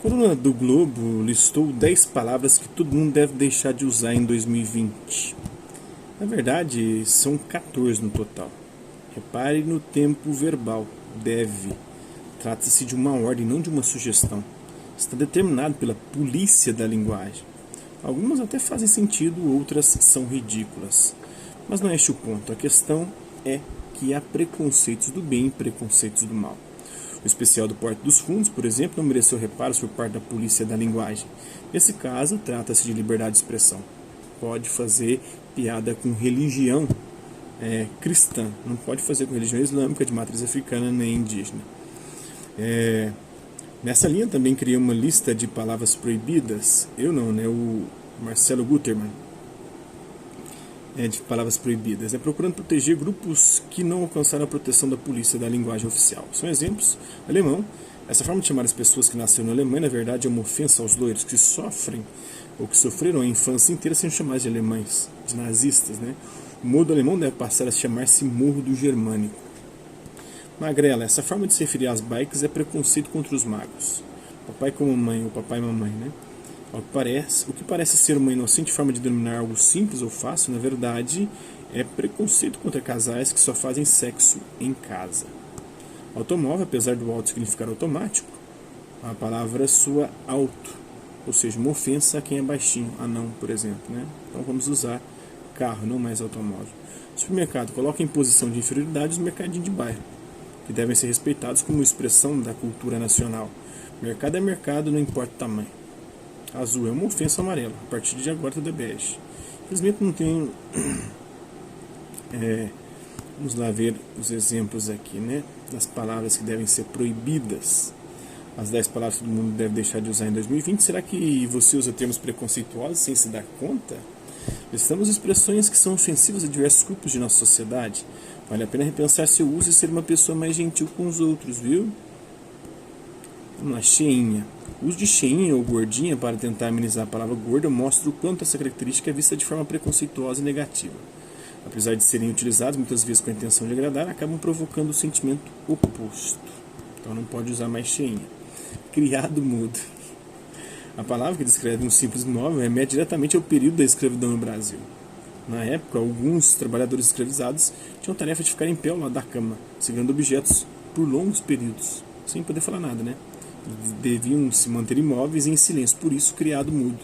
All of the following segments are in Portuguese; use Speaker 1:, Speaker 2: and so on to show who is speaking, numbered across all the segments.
Speaker 1: Coluna do Globo listou 10 palavras que todo mundo deve deixar de usar em 2020. Na verdade, são 14 no total. Repare no tempo verbal, deve. Trata-se de uma ordem, não de uma sugestão. Está determinado pela polícia da linguagem. Algumas até fazem sentido, outras são ridículas. Mas não é este o ponto. A questão é que há preconceitos do bem e preconceitos do mal. O especial do Porto dos Fundos, por exemplo, não mereceu reparos por parte da polícia da linguagem. Nesse caso, trata-se de liberdade de expressão. Pode fazer piada com religião cristã, não pode fazer com religião islâmica de matriz africana nem indígena. Nessa linha também criei uma lista de palavras proibidas. Eu não, né? O Marcelo Guterman. De palavras proibidas, procurando proteger grupos que não alcançaram a proteção da polícia da linguagem oficial. São exemplos: alemão. Essa forma de chamar as pessoas que nasceram na Alemanha, na verdade, é uma ofensa aos loiros que sofrem ou que sofreram a infância inteira sendo chamados de alemães, de nazistas, né? O modo alemão deve passar a chamar-se morro do germânico. Magrela. Essa forma de se referir às bikes é preconceito contra os magros. Papai com mamãe ou papai e mamãe, né? O que parece ser uma inocente forma de denominar algo simples ou fácil, na verdade, é preconceito contra casais que só fazem sexo em casa. Automóvel, apesar do auto significar automático, a palavra soa alto, ou seja, uma ofensa a quem é baixinho, anão, por exemplo, né? Então vamos usar carro, não mais automóvel. Supermercado, coloca em posição de inferioridade os mercadinhos de bairro, que devem ser respeitados como expressão da cultura nacional. Mercado é mercado, não importa o tamanho. Azul é uma ofensa amarela. A partir de agora tudo é bege. Infelizmente não tenho... Vamos lá ver os exemplos aqui, né? Das palavras que devem ser proibidas. As 10 palavras que todo mundo deve deixar de usar em 2020. Será que você usa termos preconceituosos sem se dar conta? Estamos expressões que são ofensivas a diversos grupos de nossa sociedade. Vale a pena repensar seu uso e ser uma pessoa mais gentil com os outros, viu? Vamos lá, cheinha. O uso de cheinha ou gordinha para tentar amenizar a palavra gorda mostra o quanto essa característica é vista de forma preconceituosa e negativa. Apesar de serem utilizados muitas vezes com a intenção de agradar, acabam provocando o sentimento oposto. Então não pode usar mais cheinha. Criado mudo. A palavra que descreve um simples móvel remete diretamente ao período da escravidão no Brasil. Na época, alguns trabalhadores escravizados tinham a tarefa de ficar em pé ao lado da cama, segurando objetos por longos períodos, sem poder falar nada, né? Deviam se manter imóveis e em silêncio, por isso criado mudo.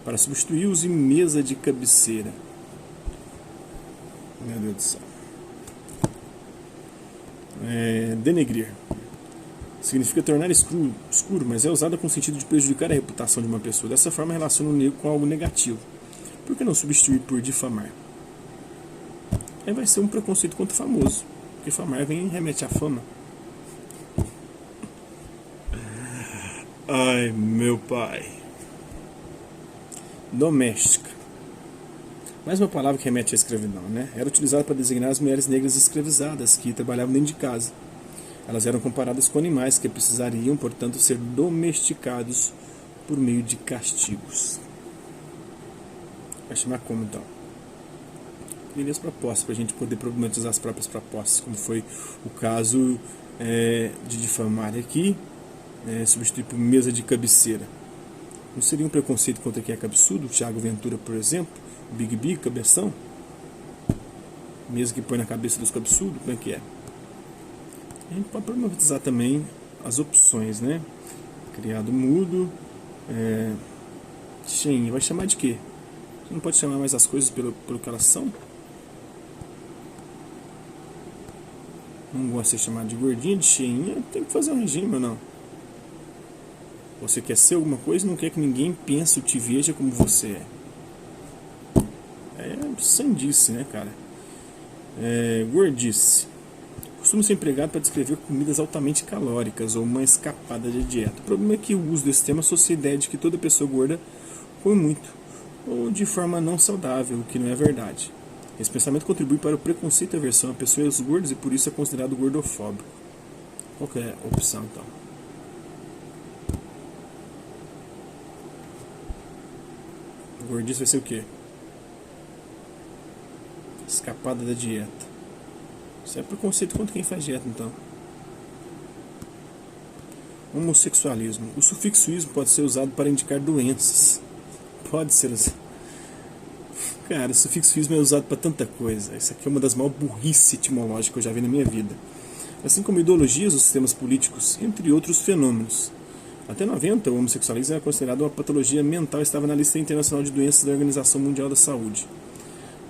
Speaker 1: Para substituir, use mesa de cabeceira. Meu Deus do céu. Denegrir. Significa tornar escuro, mas é usada com o sentido de prejudicar a reputação de uma pessoa. Dessa forma, relaciona o negro com algo negativo. Por que não substituir por difamar? Aí vai ser um preconceito contra o famoso. Difamar remete à fama. Ai, meu pai. Doméstica. Mais uma palavra que remete à escravidão, né? Era utilizada para designar as mulheres negras escravizadas que trabalhavam dentro de casa. Elas eram comparadas com animais que precisariam, portanto, ser domesticados por meio de castigos. Vai chamar como, então? Primeiras propostas, para a gente poder problematizar as próprias propostas, como foi o caso de difamar aqui, substituir por mesa de cabeceira. Não seria um preconceito contra quem é cabeçudo? O Thiago Ventura, por exemplo, o Big B, cabeção? Mesa que põe na cabeça dos cabeçudos, como é que é? A gente pode problematizar também as opções, né? Criado mudo, cheinha, vai chamar de quê? Você não pode chamar mais as coisas pelo que elas são? Não gosta de ser chamado de gordinha, de cheinha, tem que fazer um regime ou não? Você quer ser alguma coisa e não quer que ninguém pense ou te veja como você é. É sandice, né, cara? Gordice. Costuma ser empregado para descrever comidas altamente calóricas ou uma escapada de dieta. O problema é que o uso desse termo associa a ideia de que toda pessoa gorda come muito, ou de forma não saudável, o que não é verdade. Esse pensamento contribui para o preconceito e aversão a pessoas gordas e por isso é considerado gordofóbico. Qual que é a opção, então? Gordice vai ser o quê? Escapada da dieta. Isso é preconceito contra quem faz dieta, então. Homossexualismo. O sufixo ismo pode ser usado para indicar doenças. Pode ser usado. Cara, o sufixo ismo é usado para tanta coisa. Isso aqui é uma das maiores burrice etimológicas que eu já vi na minha vida. Assim como ideologias, os sistemas políticos, entre outros fenômenos. Até 90, o homossexualismo era considerado uma patologia mental e estava na lista internacional de doenças da Organização Mundial da Saúde.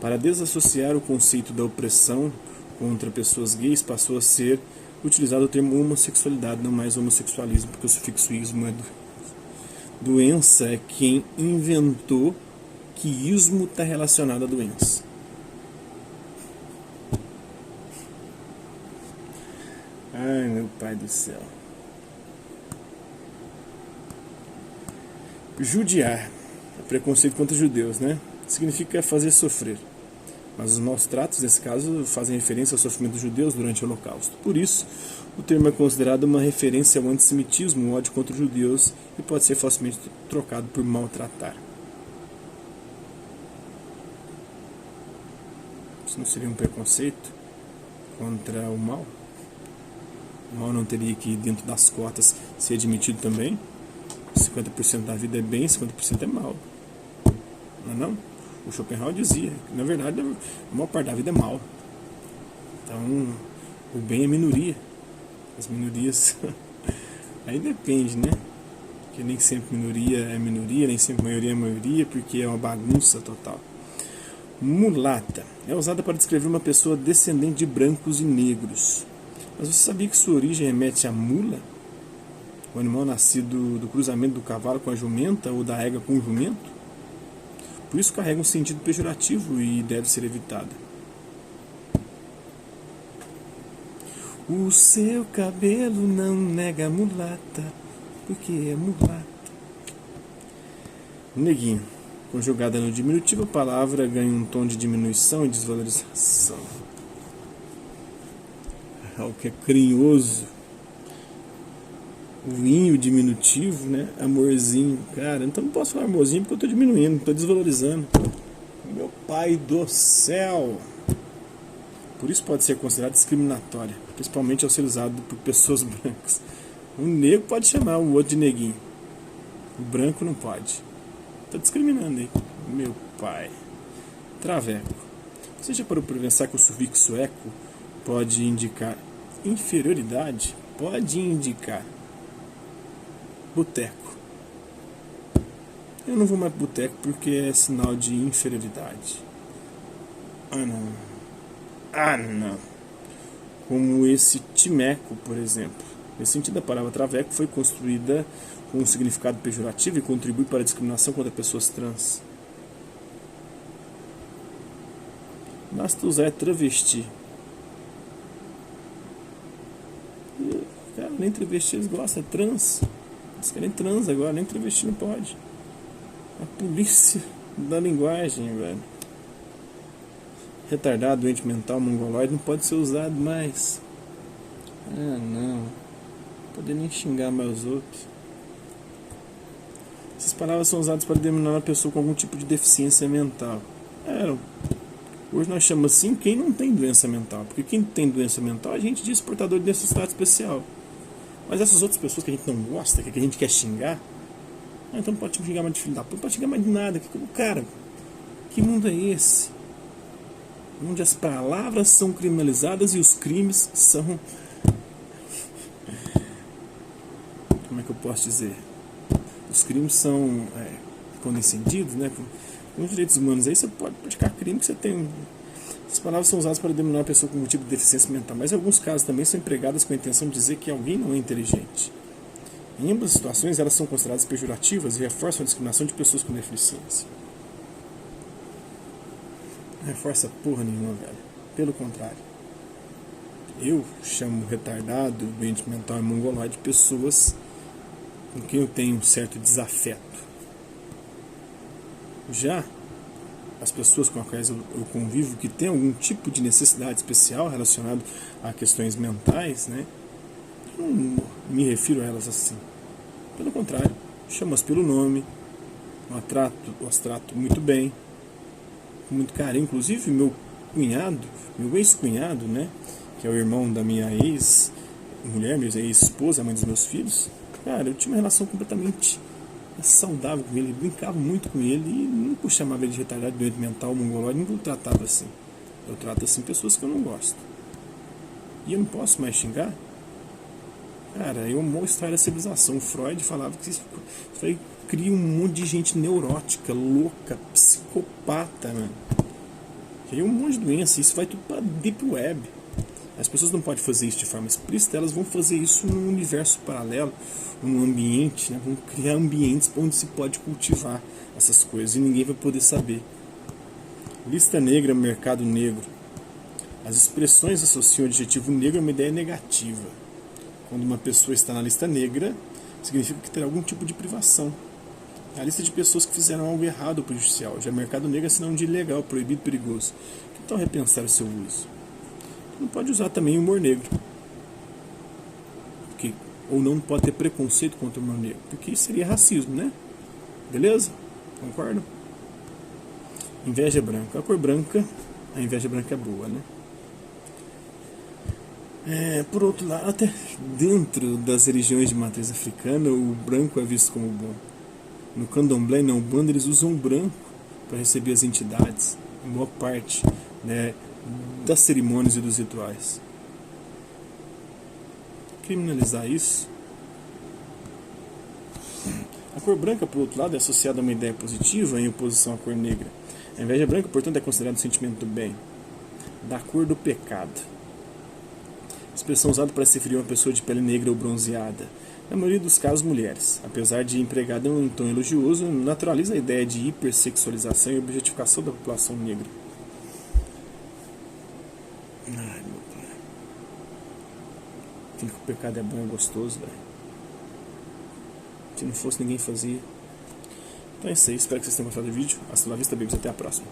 Speaker 1: Para desassociar o conceito da opressão contra pessoas gays, passou a ser utilizado o termo homossexualidade, não mais homossexualismo, porque o sufixo ismo é doença, é quem inventou que ismo está relacionado à doença. Ai, meu pai do céu. Judiar, preconceito contra judeus, né? Significa fazer sofrer. Mas os maus tratos, nesse caso, fazem referência ao sofrimento dos judeus durante o Holocausto. Por isso, o termo é considerado uma referência ao antissemitismo, o ódio contra os judeus, e pode ser facilmente trocado por maltratar. Isso não seria um preconceito contra o mal? O mal não teria que, dentro das cotas, ser admitido também? 50% da vida é bem, 50% é mal. Não é não? O Schopenhauer dizia que, na verdade, a maior parte da vida é mal. Então, o bem é minoria. As minorias... Aí depende, né? Porque nem sempre minoria é minoria, nem sempre maioria é maioria, porque é uma bagunça total. Mulata. É usada para descrever uma pessoa descendente de brancos e negros. Mas você sabia que sua origem remete à mula? O animal nascido do cruzamento do cavalo com a jumenta ou da égua com o jumento? Por isso carrega um sentido pejorativo e deve ser evitada. O seu cabelo não nega mulata, porque é mulata. Neguinho. Conjugada no diminutivo, a palavra ganha um tom de diminuição e desvalorização. Algo que é carinhoso. O inho diminutivo, né? Amorzinho. Cara, então não posso falar amorzinho porque eu estou diminuindo, estou desvalorizando. Meu pai do céu! Por isso pode ser considerado discriminatória, principalmente ao ser usado por pessoas brancas. O negro pode chamar o outro de neguinho. O branco não pode. Está discriminando aí. Meu pai. Traveco. Você já parou para pensar que o sufixo eco pode indicar inferioridade? Pode indicar boteco. Eu não vou mais pro boteco porque é sinal de inferioridade. Ah não. Como esse timeco, por exemplo. Nesse sentido, a palavra traveco foi construída com um significado pejorativo e contribui para a discriminação contra pessoas trans. Basta usar travesti. Cara, nem travesti eles gostam, é trans. Eles querem trans agora, nem travesti não pode. A polícia da linguagem, velho. Retardado, doente mental, mongoloide não pode ser usado mais. Ah, não. Não poder nem xingar mais os outros. Essas palavras são usadas para denominar uma pessoa com algum tipo de deficiência mental. Hoje nós chamamos assim quem não tem doença mental. Porque quem tem doença mental, a gente diz portador de necessidade especial. Mas essas outras pessoas que a gente não gosta, que a gente quer xingar, então não pode xingar mais de filho da puta, não pode xingar mais de nada. Cara, que mundo é esse? Onde as palavras são criminalizadas e os crimes são... Como é que eu posso dizer? Os crimes são condescendidos, né? Com os direitos humanos aí você pode praticar crime que você tem... As palavras são usadas para denominar uma pessoa com um tipo de deficiência mental, mas em alguns casos também são empregadas com a intenção de dizer que alguém não é inteligente. Em ambas as situações, elas são consideradas pejorativas e reforçam a discriminação de pessoas com deficiência. Não reforça porra nenhuma, velho. Pelo contrário. Eu chamo retardado, doente mental e mongoloide de pessoas com quem eu tenho um certo desafeto. Já as pessoas com as quais eu convivo que têm algum tipo de necessidade especial relacionado a questões mentais, né? Eu não me refiro a elas assim. Pelo contrário, chamo-as pelo nome, as trato muito bem, com muito carinho. Inclusive meu ex-cunhado, né? Que é o irmão da minha ex-mulher, minha ex-esposa, a mãe dos meus filhos, Cara, eu tinha uma relação completamente saudável com ele, brincava muito com ele e nunca chamava ele de retardado, doente mental, mongoloide, nunca o tratava assim. Eu trato assim pessoas que eu não gosto. E eu não posso mais xingar? Cara, é uma boa história da civilização. Freud falava que isso aí cria um monte de gente neurótica, louca, psicopata, mano. Cria um monte de doença, isso vai tudo pra Deep Web. As pessoas não podem fazer isso de forma explícita, elas vão fazer isso num universo paralelo, num ambiente, né? Vão criar ambientes onde se pode cultivar essas coisas e ninguém vai poder saber. Lista negra, mercado negro. As expressões associam o adjetivo negro a uma ideia negativa. Quando uma pessoa está na lista negra, significa que terá algum tipo de privação. É a lista de pessoas que fizeram algo errado ou prejudicial. Já mercado negro é sinônimo de ilegal, proibido, perigoso. Que tal repensar o seu uso? Não pode usar também humor negro. Porque, ou não pode ter preconceito contra o humor negro. Porque isso seria racismo, né? Beleza? Concordo? Inveja branca. A cor branca, a inveja branca é boa, né? Por outro lado, até dentro das religiões de matriz africana, o branco é visto como bom. No candomblé e na Umbanda eles usam o branco para receber as entidades, em boa parte, né, das cerimônias e dos rituais. Criminalizar isso. A cor branca, por outro lado, é associada a uma ideia positiva em oposição à cor negra. A inveja branca, portanto, é considerada um sentimento do bem, da cor do pecado. Expressão usada para se referir a uma pessoa de pele negra ou bronzeada, na maioria dos casos mulheres. Apesar de empregada em um tom elogioso, naturaliza a ideia de hipersexualização e objetificação da população negra. Ai, meu pai. Aquilo que o pecado é bom é gostoso, velho. Se não fosse, ninguém fazia. Então é isso aí, espero que vocês tenham gostado do vídeo. Hasta la vista, babies, até a próxima.